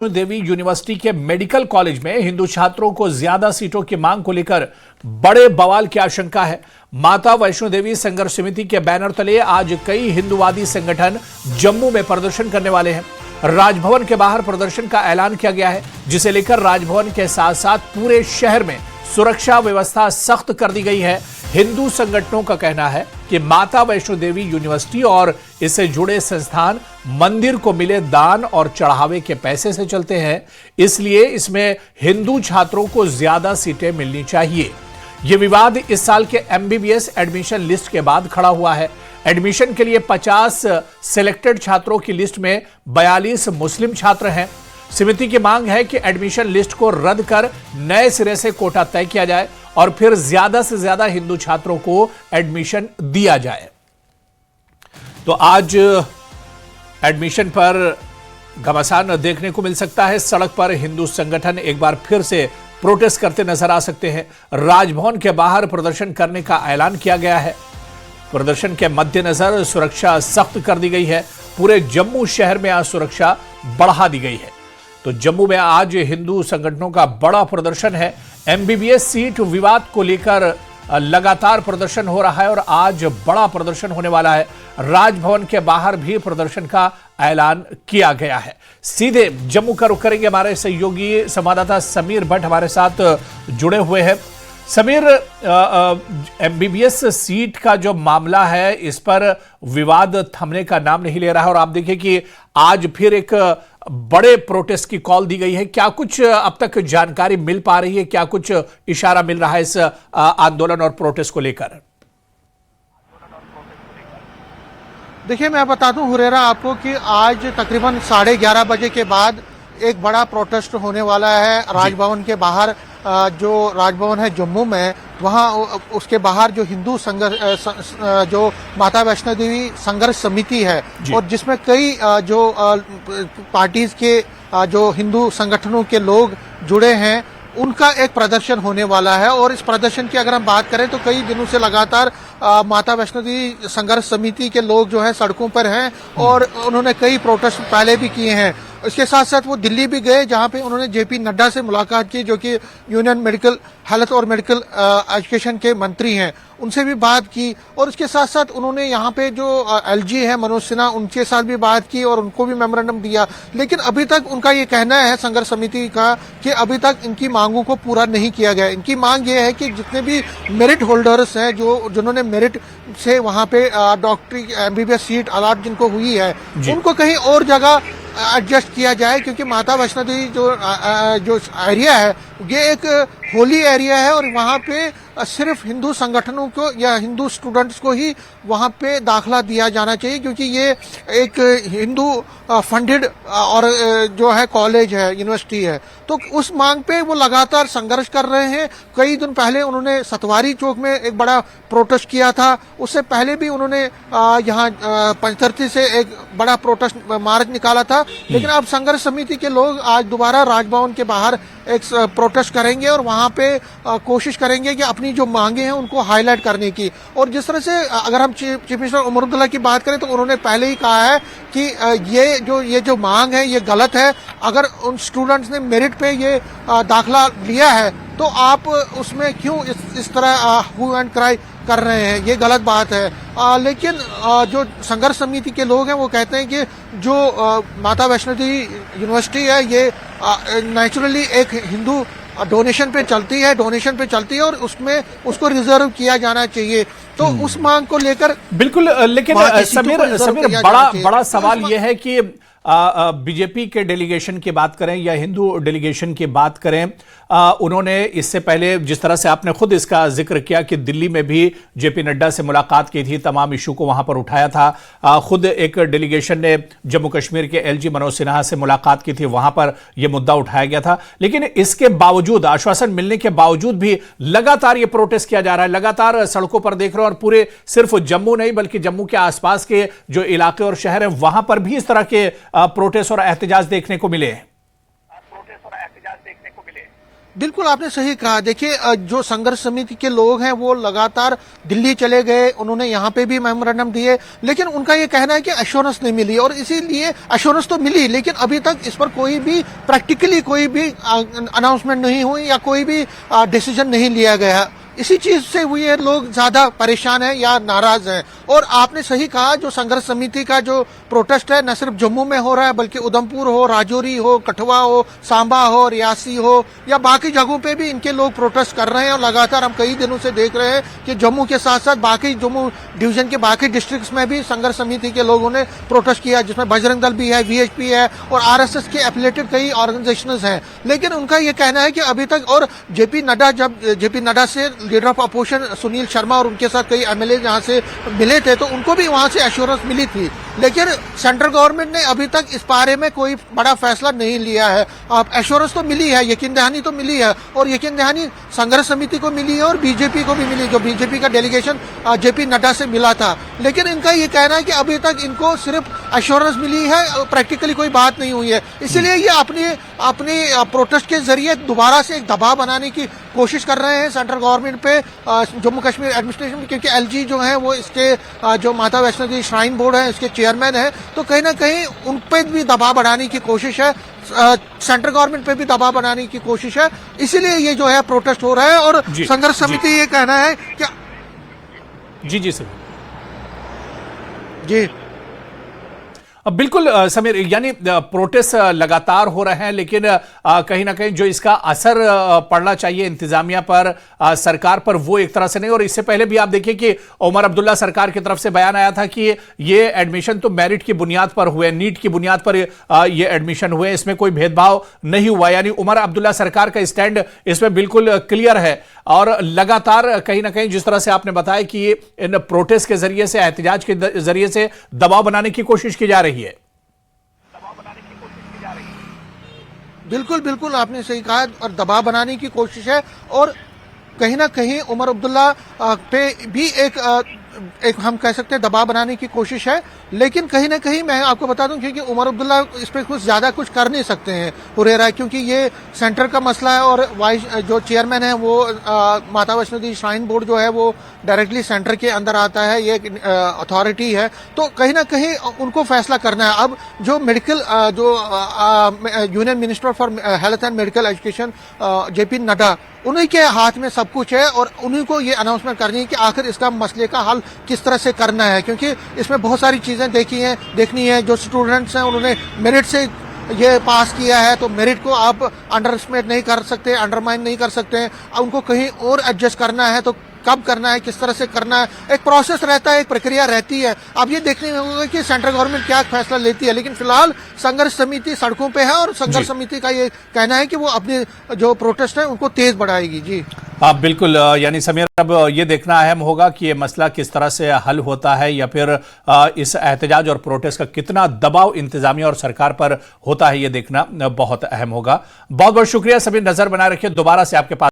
देवी university के medical college में हिंदू छात्रों को ज्यादा सीटों की मांग को लेकर बड़े बवाल की आशंका है। माता वैष्णो देवी संघर्ष समिति के बैनर तले आज कई हिंदुवादी संगठन जम्मू में प्रदर्शन करने वाले हैं। राजभवन के बाहर प्रदर्शन का ऐलान किया गया है, जिसे लेकर राजभवन के साथ साथ पूरे शहर में सुरक्षा व्यवस्था सख्त कर दी गई है। हिंदू संगठनों का कहना है कि माता वैष्णो देवी यूनिवर्सिटी और इससे जुड़े संस्थान मंदिर को मिले दान और चढ़ावे के पैसे से चलते हैं, इसलिए इसमें हिंदू छात्रों को ज्यादा सीटें मिलनी चाहिए। यह विवाद इस साल के एमबीबीएस एडमिशन लिस्ट के बाद खड़ा हुआ है। एडमिशन के लिए 50 सिलेक्टेड छात्रों की लिस्ट में 42 मुस्लिम छात्र हैं। समिति की मांग है कि एडमिशन लिस्ट को रद्द कर नए सिरे से कोटा तय किया जाए और फिर ज्यादा से ज्यादा हिंदू छात्रों को एडमिशन दिया जाए। तो आज एडमिशन पर घमासान देखने को मिल सकता है। सड़क पर हिंदू संगठन एक बार फिर से प्रोटेस्ट करते नजर आ सकते हैं। राजभवन के बाहर प्रदर्शन करने का ऐलान किया गया है। प्रदर्शन के मद्देनजर सुरक्षा सख्त कर दी गई है। पूरे जम्मू शहर में आज सुरक्षा बढ़ा दी गई है। तो जम्मू में आज हिंदू संगठनों का बड़ा प्रदर्शन है। एमबीबीएस सीट विवाद को लेकर लगातार प्रदर्शन हो रहा है और आज बड़ा प्रदर्शन होने वाला है। राजभवन के बाहर भी प्रदर्शन का ऐलान किया गया है। सीधे जम्मू का रुख करेंगे। हमारे सहयोगी संवाददाता समीर भट्ट हमारे साथ जुड़े हुए हैं। समीर, एमबीबीएस सीट का जो मामला है, इस पर विवाद थमने का नाम नहीं ले रहा है और आप देखिए कि आज फिर एक बड़े प्रोटेस्ट की कॉल दी गई है। क्या कुछ अब तक जानकारी मिल पा रही है? क्या कुछ इशारा मिल रहा है इस आंदोलन और प्रोटेस्ट को लेकर? देखिए, मैं बता दूं हुरेरा आपको कि आज तकरीबन 11:30 बजे के बाद एक बड़ा प्रोटेस्ट होने वाला है राजभवन के बाहर। जो राजभवन है जम्मू में, वहाँ उसके बाहर जो हिंदू संघर्ष जो माता वैष्णो देवी संघर्ष समिति है और जिसमें कई जो पार्टीज के जो हिंदू संगठनों के लोग जुड़े हैं, उनका एक प्रदर्शन होने वाला है। और इस प्रदर्शन की अगर हम बात करें तो कई दिनों से लगातार माता वैष्णो देवी संघर्ष समिति के लोग जो है सड़कों पर हैं और उन्होंने कई प्रोटेस्ट पहले भी किए हैं। इसके साथ साथ वो दिल्ली भी गए, जहां पे उन्होंने जेपी नड्डा से मुलाकात की, जो कि यूनियन मेडिकल हेल्थ और मेडिकल एजुकेशन के मंत्री हैं, उनसे भी बात की। और इसके साथ साथ उन्होंने यहाँ पे जो एलजी है मनोज सिन्हा, उनके साथ भी बात की और उनको भी मेमोरेंडम दिया। लेकिन अभी तक उनका ये कहना है संघर्ष समिति का कि अभी तक इनकी मांगों को पूरा नहीं किया गया। इनकी मांग ये है कि जितने भी मेरिट होल्डर्स हैं, जिन्होंने मेरिट से वहाँ पे डॉक्टरी एमबीबीएस सीट अलॉट जिनको हुई है, उनको कहीं और जगह एडजस्ट किया जाए, क्योंकि माता वैष्णो देवी जो एरिया है ये एक होली एरिया है और वहाँ पे सिर्फ हिंदू संगठनों को या हिंदू स्टूडेंट्स को ही वहाँ पे दाखला दिया जाना चाहिए, क्योंकि ये एक हिंदू फंडेड और जो है कॉलेज है, यूनिवर्सिटी है। तो उस मांग पे वो लगातार संघर्ष कर रहे हैं। कई दिन पहले उन्होंने सतवारी चौक में एक बड़ा प्रोटेस्ट किया था। उससे पहले भी उन्होंने यहाँ पंचतर्ती से एक बड़ा प्रोटेस्ट मार्च निकाला था। लेकिन अब संघर्ष समिति के लोग आज दोबारा राजभवन के बाहर एक प्रोटेस्ट करेंगे और वहाँ पे कोशिश करेंगे कि अपनी जो मांगे हैं उनको हाईलाइट करने की। और जिस तरह से अगर हम चीफ मिनिस्टर उमर अब्दुल्ला की बात करें तो उन्होंने पहले ही कहा है कि ये जो मांग है ये गलत है। अगर उन स्टूडेंट्स ने मेरिट पे ये दाखला लिया है तो आप उसमें क्यों इस तरह हू एंड क्राई कर रहे हैं, ये गलत बात है। लेकिन जो संघर्ष समिति के लोग हैं वो कहते हैं कि जो माता वैष्णो देवी यूनिवर्सिटी है ये नेचुरली एक हिंदू डोनेशन पे चलती है और उसमें उसको रिजर्व किया जाना चाहिए। तो उस मांग को लेकर बिल्कुल, लेकिन समीर बड़ा सवाल यह है कि बीजेपी के डेलीगेशन की बात करें या हिंदू डेलीगेशन की बात करें, उन्होंने इससे पहले जिस तरह से आपने खुद इसका जिक्र किया कि दिल्ली में भी जेपी नड्डा से मुलाकात की थी, तमाम इशू को वहां पर उठाया था। खुद एक डेलीगेशन ने जम्मू कश्मीर के एलजी मनोज सिन्हा से मुलाकात की थी, वहां पर यह मुद्दा उठाया गया था। लेकिन इसके बावजूद, आश्वासन मिलने के बावजूद भी लगातार ये प्रोटेस्ट किया जा रहा है। लगातार सड़कों पर देख रहे हो और पूरे सिर्फ जम्मू नहीं बल्कि जम्मू के आसपास के जो इलाके और शहर है वहां पर भी इस तरह के प्रोटेस्ट और एहतजाज देखने को मिले। बिल्कुल आपने सही कहा। देखिए जो संघर्ष समिति के लोग हैं वो लगातार दिल्ली चले गए, उन्होंने यहाँ पे भी मेमोरेंडम दिए, लेकिन उनका ये कहना है कि एश्योरेंस नहीं मिली, और इसीलिए एश्योरेंस तो मिली लेकिन अभी तक इस पर कोई भी प्रैक्टिकली कोई भी अनाउंसमेंट नहीं हुई या कोई भी डिसीजन नहीं लिया गया। इसी चीज से वो ये लोग ज्यादा परेशान हैं या नाराज हैं। और आपने सही कहा, जो संघर्ष समिति का जो प्रोटेस्ट है न सिर्फ जम्मू में हो रहा है बल्कि उधमपुर हो, राजौरी हो, कठुआ हो, सांबा हो, रियासी हो या बाकी जगहों पे भी इनके लोग प्रोटेस्ट कर रहे हैं। और लगातार हम कई दिनों से देख रहे हैं कि जम्मू के साथ साथ बाकी जम्मू डिवीजन के बाकी डिस्ट्रिक्ट्स में भी संघर्ष समिति के लोगों ने प्रोटेस्ट किया, जिसमें बजरंग दल भी है, वीएचपी है और आरएसएस के एफिलेटेड कई ऑर्गेनाइजेशंस हैं। लेकिन उनका ये कहना है कि अभी तक, और जेपी नड्डा से leader of opposition Sunil Sharma और उनके साथ कई एमएलए जहां से मिले थे तो उनको भी वहां से एश्योरेंस मिली थी, लेकिन सेंट्रल गवर्नमेंट ने अभी तक इस बारे में कोई बड़ा फैसला नहीं लिया है। अब एश्योरेंस तो मिली है, यकीन दहानी तो मिली है, और यकीन दहानी संघर्ष समिति को मिली है और बीजेपी को भी मिली, जो बीजेपी का डेलीगेशन जेपी नड्डा से मिला था। लेकिन इनका ये कहना है कि अभी तक इनको सिर्फ एश्योरेंस मिली है, प्रैक्टिकली कोई बात नहीं हुई है। इसलिए ये अपनी प्रोटेस्ट के जरिए दोबारा से एक दबाव बनाने की कोशिश कर रहे हैं सेंट्रल गवर्नमेंट पे, जम्मू कश्मीर एडमिनिस्ट्रेशन, क्योंकि एलजी जो है वो इसके जो माता वैष्णो देवी श्राइन बोर्ड है इसके चेयरमैन है, तो कहीं ना कहीं उन पे भी दबाव बढ़ाने की कोशिश है, सेंट्रल गवर्नमेंट पे भी दबाव बनाने की कोशिश है। इसीलिए ये जो है प्रोटेस्ट हो रहा है। और संघर्ष समिति ये कहना है कि जी सर जी बिल्कुल समीर, यानी प्रोटेस्ट लगातार हो रहे हैं, लेकिन कहीं ना कहीं जो इसका असर पड़ना चाहिए इंतजामिया पर, सरकार पर, वो एक तरह से नहीं। और इससे पहले भी आप देखिए कि उमर अब्दुल्ला सरकार की तरफ से बयान आया था कि ये एडमिशन तो मेरिट की बुनियाद पर हुए, नीट की बुनियाद पर ये एडमिशन हुए, इसमें कोई भेदभाव नहीं हुआ। यानी उमर अब्दुल्ला सरकार का स्टैंड इसमें बिल्कुल क्लियर है। और लगातार कहीं ना कहीं जिस तरह से आपने बताया कि इन प्रोटेस्ट के जरिए से, एहतजाज के जरिए से दबाव बनाने की कोशिश की जा रही है। बिल्कुल बिल्कुल आपने सही कहा, और दबाव बनाने की कोशिश है। और कहीं ना कहीं उमर अब्दुल्ला पे भी एक हम कह सकते हैं दबाव बनाने की कोशिश है। लेकिन कहीं ना कहीं मैं आपको बता दूं, क्योंकि उमर अब्दुल्ला इस पे कुछ ज्यादा कुछ कर नहीं सकते हैं हुरेरा, क्योंकि ये सेंटर का मसला है और वाइस जो चेयरमैन है वो माता वैष्णो देवी श्राइन बोर्ड जो है वो डायरेक्टली सेंटर के अंदर आता है, ये एक अथॉरिटी है, तो कहीं ना कहीं उनको फैसला करना है। अब जो medical union minister for health and medical education JP Nadda, उन्हीं के हाथ में सब कुछ है और उन्हीं को ये अनाउंसमेंट करनी है कि आखिर इसका मसले का हल किस तरह से करना है, क्योंकि इसमें बहुत सारी चीजें देखनी है। जो स्टूडेंट्स हैं उन्होंने मेरिट से ये पास किया है, तो मेरिट को आप अंडर एस्टिमेट नहीं कर सकते, अंडरमाइन नहीं कर सकते हैं। उनको कहीं और एडजस्ट करना है तो कब करना है, किस तरह से करना है, एक प्रोसेस रहता है, एक प्रक्रिया रहती है। अब ये देखने में होगा कि सेंट्रल गवर्नमेंट क्या फैसला लेती है। लेकिन फिलहाल संघर्ष समिति सड़कों पे है और संघर्ष समिति का ये कहना है कि वो अपने जो प्रोटेस्ट है उनको तेज बढ़ाएगी। जी हाँ बिल्कुल, यानी समीर अब ये देखना अहम होगा कि ये मसला किस तरह से हल होता है, या फिर इस एहतजाज और प्रोटेस्ट का कितना दबाव इंतजामिया और सरकार पर होता है, ये देखना बहुत अहम होगा। बहुत बहुत शुक्रिया समीर, नजर बनाए रखिए, दोबारा से आपके पास